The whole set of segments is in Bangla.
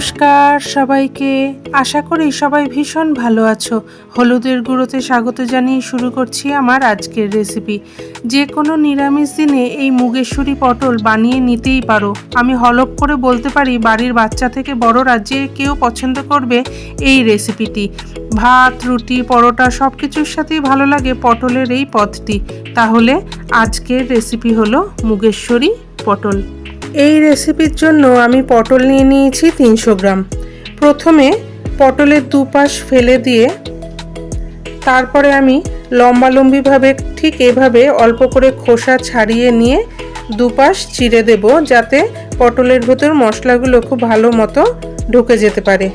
নমস্কার সবাইকে। আশা করি সবাই ভীষণ ভালো আছো। হলুদের গুঁড়োতে স্বাগত জানিয়ে শুরু করছি আমার আজকের রেসিপি। যে কোনো নিরামিষ দিনে এই মুগেশ্বরী পটল বানিয়ে নিতেই পারো। আমি হলপ করে বলতে পারি বাড়ির বাচ্চা থেকে বড়রা যে কেউ পছন্দ করবে এই রেসিপিটি। ভাত, রুটি, পরোটা সব কিছুর সাথেই ভালো লাগে পটলের এই পদটি। তাহলে আজকের রেসিপি হলো মুগেশ্বরী পটল। এই রেসিপির জন্য আমি পটল নিয়ে নিয়েছি 300 গ্রাম। প্রথমে পটলের দুপাশ ফেলে দিয়ে তারপরে আমি লম্বালম্বিভাবে ঠিক এভাবে অল্প করে খোসা ছাড়িয়ে নিয়ে দুপাশ চিড়ে দেব, যাতে পটলের ভেতর মশলাগুলো খুব ভালো মতো ঢুকে যেতে পারে।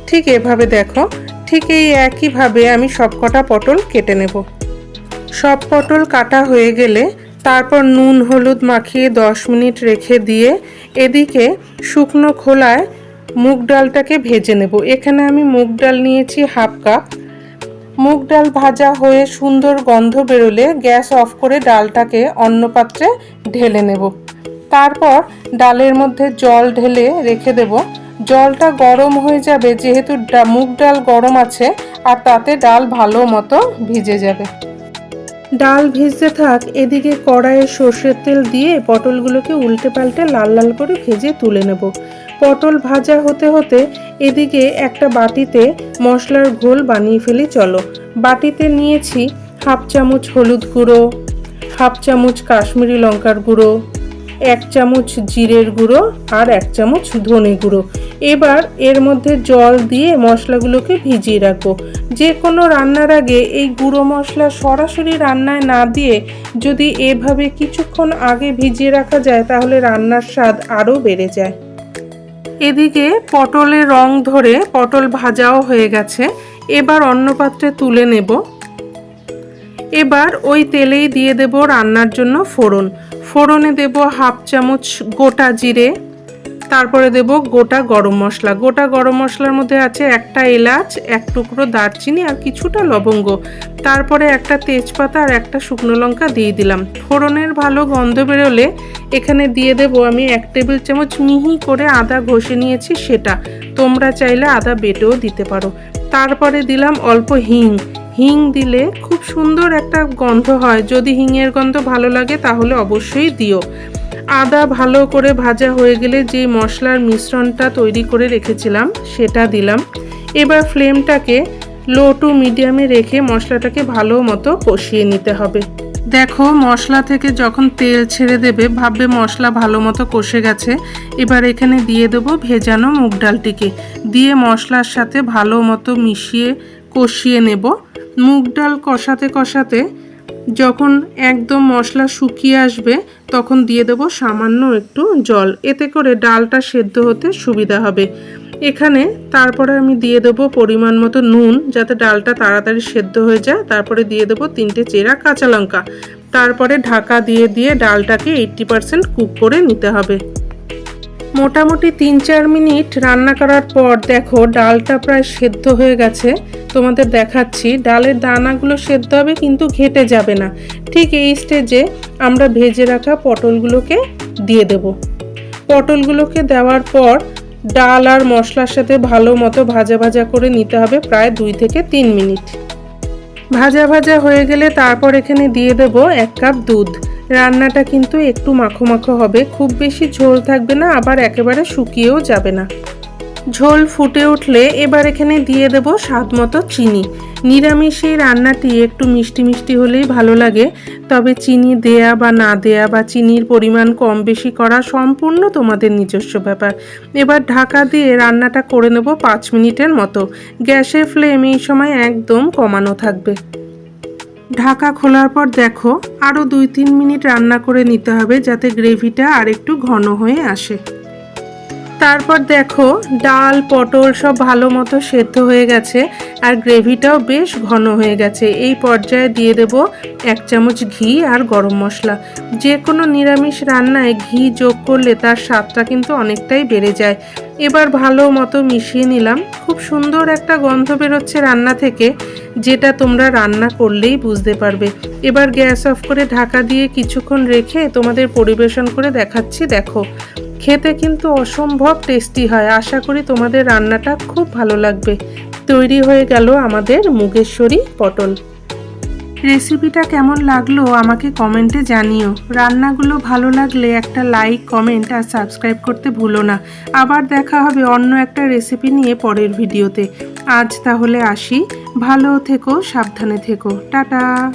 ঠিক এভাবে দেখো, ঠিক এই একইভাবে আমি সবকটা পটল কেটে নেব। সব পটল কাটা হয়ে গেলে তারপর নুন হলুদ মাখিয়ে 10 মিনিট রেখে দিয়ে এদিকে শুকনো খোলায় মুগ ডালটাকে ভেজে নেব। এখানে আমি মুগ ডাল নিয়েছি হাফ কাপ। মুগ ডাল ভাজা হয়ে সুন্দর গন্ধ বেরোলে গ্যাস অফ করে ডালটাকে অন্য পাত্রে ঢেলে নেব। তারপর ডালের মধ্যে জল ঢেলে রেখে দেব। জলটা গরম হয়ে যাবে, যেহেতু মুগ ডাল গরম আছে, আর তাতে ডাল ভালো মতো ভিজে যাবে। ডাল ভিজতে থাক, এদিকে কড়াইয়ে সর্ষের তেল দিয়ে পটলগুলোকে উল্টে পাল্টে লাল লাল করে ভেজে তুলে নেব। পটল ভাজা হতে হতে এদিকে একটা বাটিতে মশলার ঘোল বানিয়ে ফেলি। চলো, বাটিতে নিয়েছি হাফ চামচ হলুদ গুঁড়ো, হাফ চামচ কাশ্মীরি লঙ্কার গুঁড়ো, 1 চামচ জিরের গুঁড়ো আর 1 চামচ ধনে গুঁড়ো। এবার এর মধ্যে জল দিয়ে মশলাগুলোকে ভিজিয়ে রাখবো। যে কোনো রান্নার আগে এই গুঁড়ো মশলা সরাসরি রান্নায় না দিয়ে যদি এভাবে কিছুক্ষণ আগে ভিজিয়ে রাখা যায় তাহলে রান্নার স্বাদ আরও বেড়ে যায়। এদিকে পটলের রং ধরে পটল ভাজাও হয়ে গেছে। এবার অন্য পাত্রে তুলে নেব। এবার ওই তেলেই দিয়ে দেব রান্নার জন্য ফোড়ন। ফোড়নে দেব হাফ চামচ গোটা জিরে, তারপরে দেব গোটা গরম মশলা। গোটা গরম মশলার মধ্যে আছে একটা এলাচ, 1 টুকরো দারচিনি আর কিছুটা লবঙ্গ। তারপরে একটা তেজপাতা আর একটা শুকনো লঙ্কা দিয়ে দিলাম। ফোড়নের ভালো গন্ধ বেরোলে এখানে দিয়ে দেব আমি 1 টেবিল চামচ মিহি করে আদা ঘষে নিয়েছি সেটা। তোমরা চাইলে আদা বেটেও দিতে পারো। তারপরে দিলাম অল্প হিং। হিং দিলে খুব সুন্দর একটা গন্ধ হয়। যদি হিংয়ের গন্ধ ভালো লাগে তাহলে অবশ্যই দিও। আদা ভালো করে ভাজা হয়ে গেলে যে মশলার মিশ্রণটা তৈরি করে রেখেছিলাম সেটা দিলাম। এবার ফ্লেমটাকে লো টু মিডিয়ামে রেখে মশলাটাকে ভালো মতো কষিয়ে নিতে হবে। দেখো, মশলা থেকে যখন তেল ছেড়ে দেবে ভাববে মশলা ভালো মতো কষে গেছে। এবার এখানে দিয়ে দেবো ভেজানো মুগ ডালটিকে, দিয়ে মশলার সাথে ভালো মতো মিশিয়ে কষিয়ে নেব। মুগ ডাল কষাতে কষাতে যখন একদম মশলা শুকিয়ে আসবে তখন দিয়ে দেবো সামান্য একটু জল, এতে করে ডালটা সেদ্ধ হতে সুবিধা হবে। এখানে তারপরে আমি দিয়ে দেবো পরিমাণ মতো নুন, যাতে ডালটা তাড়াতাড়ি সেদ্ধ হয়ে যায়। তারপরে দিয়ে দেবো 3টে চেরা কাঁচা লঙ্কা। তারপরে ঢাকা দিয়ে দিয়ে ডালটাকে 80% কুক করে নিতে হবে। মোটামুটি 3-4 মিনিট রান্না করার পর দেখো ডালটা প্রায় সেদ্ধ হয়ে গেছে। তোমাদের দেখাচ্ছি, ডালের দানাগুলো সেদ্ধ হবে কিন্তু ঘেটে যাবে না। ঠিক এই স্টেজে আমরা ভেজে রাখা পটলগুলোকে দিয়ে দেব। পটলগুলোকে দেওয়ার পর ডাল আর মশলার সাথে ভালো মতো ভাজা ভাজা করে নিতে হবে প্রায় 2 থেকে 3 মিনিট। ভাজা ভাজা হয়ে গেলে তারপর এখানে দিয়ে দেব 1 কাপ দুধ। রান্নাটা কিন্তু একটু মাখো মাখো হবে, খুব বেশি ঝোল থাকবে না, আবার একেবারে শুকিয়েও যাবে না। ঝোল ফুটে উঠলে এবার এখানে দিয়ে দেব স্বাদ মতো চিনি। নিরামিষ এই রান্নাটি একটু মিষ্টি মিষ্টি হলেই ভালো লাগে, তবে চিনি দেয়া বা না দেয়া বা চিনির পরিমাণ কম বেশি করা সম্পূর্ণ তোমাদের নিজস্ব ব্যাপার। এবার ঢাকা দিয়ে রান্নাটা করে নেব 5 মিনিটের মতো। গ্যাসের ফ্লেম এই সময় একদম কমানো থাকবে। ঢাকা খোলার পর দেখো আরও 2-3 মিনিট রান্না করে নিতে হবে, যাতে গ্রেভিটা আর একটু ঘন হয়ে আসে। তারপর দেখো ডাল পটল সব ভালো মতো সেদ্ধ হয়ে গেছে আর গ্রেভিটাও বেশ ঘন হয়ে গেছে। এই পর্যায়ে দিয়ে দেব 1 চামচ ঘি আর গরম মশলা। যে কোনো নিরামিষ রান্নায় ঘি যোগ করলে তার স্বাদটা কিন্তু অনেকটাই বেড়ে যায়। এবার ভালো মতো মিশিয়ে নিলাম। খুব সুন্দর একটা গন্ধ বেরোচ্ছে রান্না থেকে, যেটা তোমরা রান্না করলেই বুঝতে পারবে। এবার গ্যাস অফ করে ঢাকা দিয়ে কিছুক্ষণ রেখে তোমাদের পরিবেশন করে দেখাচ্ছি। দেখো খেতে কিন্তু অসম্ভব টেস্টি হয়। আশা করি তোমাদের রান্নাটা খুব ভালো লাগবে। তৈরি হয়ে গেল আমাদের মুগেশ্বরী পটল। রেসিপিটা কেমন লাগলো আমাকে কমেন্টে জানিও। রান্নাগুলো ভালো লাগলে একটা লাইক, কমেন্ট আর সাবস্ক্রাইব করতে ভুলো না। আবার দেখা হবে অন্য একটা রেসিপি নিয়ে পরের ভিডিওতে। আজ তাহলে আসি। ভালো থেকো, সাবধানে থেকো। টাটা।